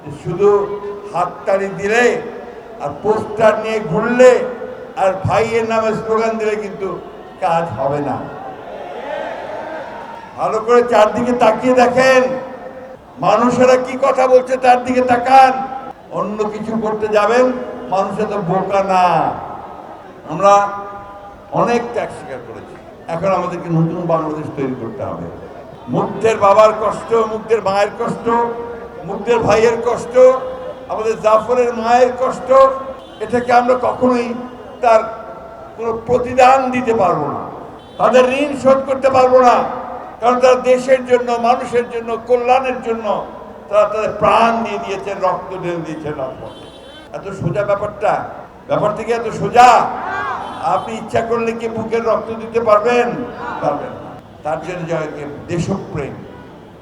যে শুধু হাততালি দিলে আর পোস্টার নিয়ে ঘুরলে আর ভাইয়ের নামে স্লোগান দিলে কিন্তু কাজ হবে না। ভালো করে চারদিকে তাকিয়ে দেখেন, মানুষেরা কি কথা বলছে তার দিকে তাকান। অন্য কিছু করতে যাবেন, মানুষের তো বোকা না। আমরা অনেক ত্যাগ স্বীকার করেছি, এখন আমাদেরকে নতুন বাংলাদেশ তৈরি করতে হবে। মুগ্ধের বাবার কষ্ট, মুগ্ধের মায়ের কষ্ট, মুগ্ধের ভাইয়ের কষ্ট, আমাদের জাফরের মায়ের কষ্ট, এটাকে আমরা কখনোই তার কোনো প্রতিদান দিতে পারবো না, তাদের ঋণ শোধ করতে পারবো না। কারণ তারা দেশের জন্য, মানুষের জন্য, কল্যাণের জন্য তারা তাদের প্রাণ দিয়ে দিয়েছেন, রক্ত ঢেলে দিয়েছেন রাজপথে। এত সোজা ব্যাপারটা, ব্যাপারটা কি এত সোজা? আপনি ইচ্ছা করলে কি বুকের রক্ত দিতে পারবেন? পারবেন না। তার জন্য দেশপ্রেম,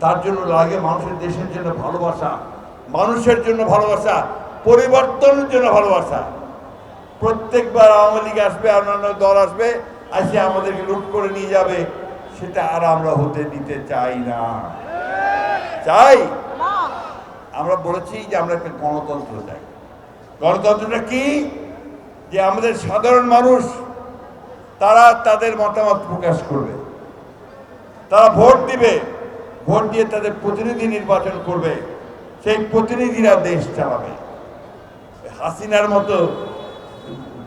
তার জন্য লাগে মানুষের, দেশের জন্য ভালোবাসা, মানুষের জন্য ভালোবাসা, পরিবর্তনের জন্য ভালোবাসা। প্রত্যেকবার আওয়ামী লীগ আসবে, অন্যান্য দল আসবে, আসে আমাদেরকে লুট করে নিয়ে যাবে, সেটা আর আমরা হতে দিতে চাই না। চাই, আমরা বলেছি যে আমরা একটা গণতন্ত্র চাই। গণতন্ত্রটা কি? যে আমাদের সাধারণ মানুষ তারা তাদের মতামত প্রকাশ করবে, তারা ভোট দিবে, ভোট দিয়ে তাদের প্রতিনিধি নির্বাচন করবে, সেই প্রতিনিধিরা দেশ চালাবে। হাসিনার মতো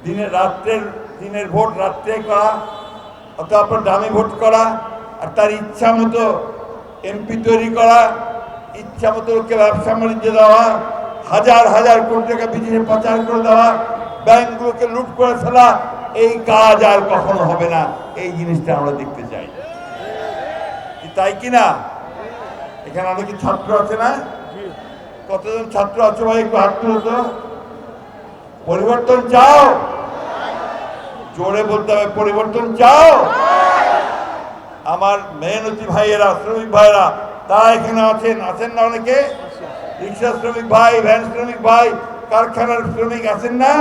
দিনের ভোট রাত্রে করা, অথবা আপনার দামি ভোট করা, আর তার ইচ্ছা মতো এমপি তৈরি করা, ইচ্ছা মতো লোককে ব্যবসা বাণিজ্য দেওয়া, হাজার হাজার কোটি টাকা বিদেশে পাচার করে দেওয়া, ব্যাংকগুলোকে লুট করে ফেলা, এই কাজ আর কখনো হবে না। এই জিনিসটা আমরা দেখতে চাই, তাই কিনা? এখানে অনেকে ছাত্র আছে না? কতজন ছাত্র আছে ভাই, একটু হাত তুলো তো। পরিবর্তন চাও? জোরে বলতে হবে, পরিবর্তন চাও? আমার মেহনতি ভাইয়েরা, শ্রমিক ভাইয়েরা, তারা এখানে আছেন না? অনেকে রিক্সা শ্রমিক ভাই, ভ্যান শ্রমিক ভাই, কারখানার শ্রমিক আছেন না?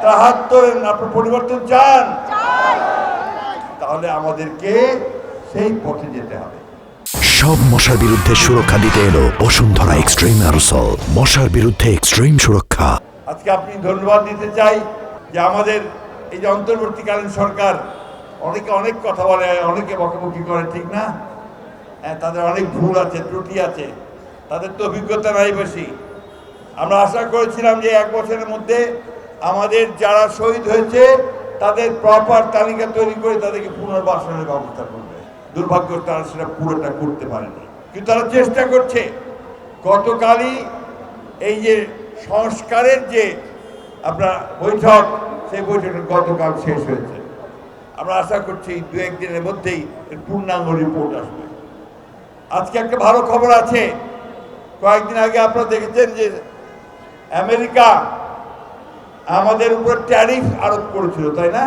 তারা হাত তোলেন। আপনার পরিবর্তন চান? তাহলে আমাদেরকে সেই পথে যেতে হবে। সব মশার বিরুদ্ধে সুরক্ষা দিতে এলো বসুন্ধরা এক্সট্রিম অ্যারোসল, মশার বিরুদ্ধে এক্সট্রিম সুরক্ষা। আজকে আপনি ধন্যবাদ দিতে চাই যে আমাদের এই যে অন্তর্বর্তীকালীন সরকার, অনেকে অনেক কথা বলে, অনেকে বকাবকি করে, ঠিক না? তাদের অনেক ভুল আছে, ত্রুটি আছে, তাদের তো অভিজ্ঞতা নাই বেশি। আমরা আশা করেছিলাম যে 1 বছরের মধ্যে আমাদের যারা শহীদ হয়েছে তাদের প্রপার তালিকা তৈরি করে তাদেরকে পুনর্বাসনের ব্যবস্থা করবে। দুর্ভাগ্য তারা সেটা পুরোটা করতে পারেনি, কিন্তু তারা চেষ্টা করছে। গতকালই এই যে সংস্কারের যে আপনার বৈঠক, সেই বৈঠকটা গতকাল শেষ হয়েছে। আমরা আশা করছি 2-1 দিনের মধ্যেই এর পূর্ণাঙ্গ রিপোর্ট আসবে। আজকে একটা ভালো খবর আছে। কয়েকদিন আগে আপনারা দেখেছেন যে আমেরিকা আমাদের উপর ট্যারিফ আরোপ করেছিল, তাই না?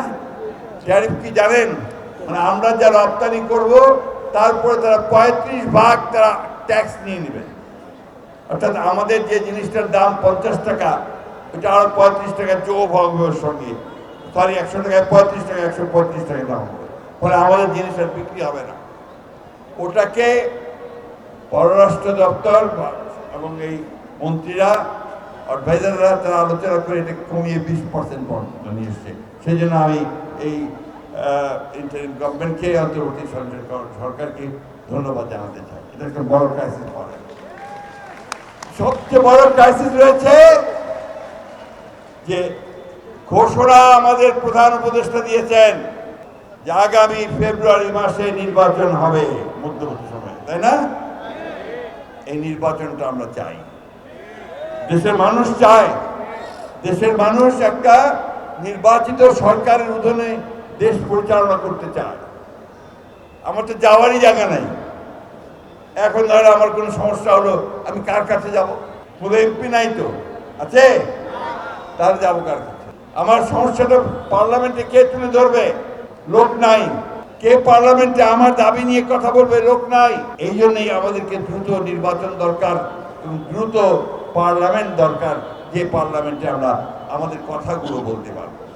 ট্যারিফ কি জানেন? মানে আমরা যা রপ্তানি করব তারপরে তারা 35% তারা ট্যাক্স নিয়ে নেবে। অর্থাৎ আমাদের যে জিনিসটার দাম 50 টাকা, ওটা আরো 35 টাকা যোগ হবে ওর সঙ্গে। সরি, 100 টাকায় 35 টাকা, 135 টাকা দাম হবে। ফলে আমাদের জিনিসটা বিক্রি হবে না। ওটাকে পররাষ্ট্র দপ্তর এবং এই মন্ত্রীরা, অ্যাডভাইজাররা তারা আলোচনা করে এটা কমিয়ে 20% পর্যন্ত নিয়ে এসছে। সেই জন্য আমি এই ইন্টারিম গভর্নমেন্টকে, অন্তর্বর্তী সরকারকে ধন্যবাদ জানাতে চাই। এটা একটা বড় ক্রাইসিস পড়ে। সবচেয়ে বড় ক্রাইসিস রয়েছে যে ঘোষণা আমাদের প্রধান উপদেষ্টা দিয়েছেন যে আগামী ফেব্রুয়ারি মাসে নির্বাচন হবে, মধ্যবর্তী সময়ে, তাই না? এই নির্বাচনটা আমরা চাই, দেশের মানুষ চায়। দেশের মানুষ একটা নির্বাচিত সরকারের অধীনে দেশ পরিচালনা করতে চায়। আমার তো যাওয়ারই জায়গা নাই। এখন ধরো আমার কোনো সমস্যা হলো, আমি কার কাছে যাব? কোনো এমপি নাই তো, আছে? তাহলে যাবো কার কাছে? আমার সমস্যাটা পার্লামেন্টে কে তুলে ধরবে? লোক নাই। কে পার্লামেন্টে আমার দাবি নিয়ে কথা বলবে? লোক নাই। এই জন্যই আমাদেরকে দ্রুত নির্বাচন দরকার এবং দ্রুত পার্লামেন্ট দরকার, যে পার্লামেন্টে আমরা আমাদের কথাগুলো বলতে পারবো।